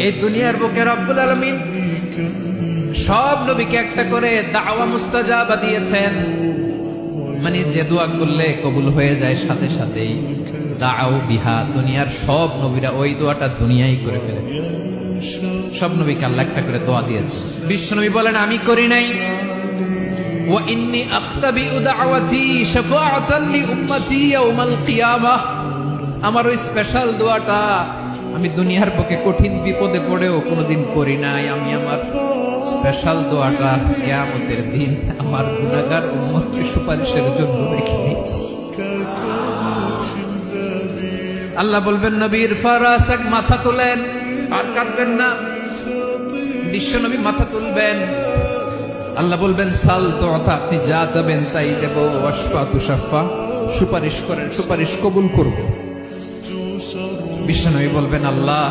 এই দুনিয়ার বুকে রব্বুল আলামিন সব নবীকে একটা করে দাওয়া মুস্তাজাবা দিয়েছেন, মানে যে দোয়া করলে কবুল হয়ে যায় সাথে সাথেই। দাও বিহা, দুনিয়ার সব নবীরা ওই দোয়াটা দুনিয়ায় করে ফেলেছে। সব নবীকে আল্লাহ একটা করে দোয়া দিয়েছে। বিশ্বনবী বলেন আমি করি নাই। ওয়া ইন্নী আখতাবিউ দাওয়াতি শাফাআতান লি উম্মতি ইয়াউমাল কিয়ামাহ, আমার ওই স্পেশাল দোয়াটা আমি দুনিয়ার বুকে কঠিন বিপদে পড়েও কোনোদিন করি নাই। আমি আমার স্পেশাল দোয়াটা কিয়ামতের দিন আমার গুনাহগার উম্মতকে সুপারিশের জন্য রেখে দিয়েছি। আল্লাহ বলবেন নবীর ফারাসাক, মাথা তোলেন, আর কাটবেন না। বিশ্ব নবী মাথা তুলবেন, আল্লাহ বলবেন সাল তো, আপনি যা চাবেন তাই দেব। ওয়াশফা তুশাফা, সুপারিশ করেন, সুপারিশ কবুল করব। বিশ্ব নবী বলবেন আল্লাহ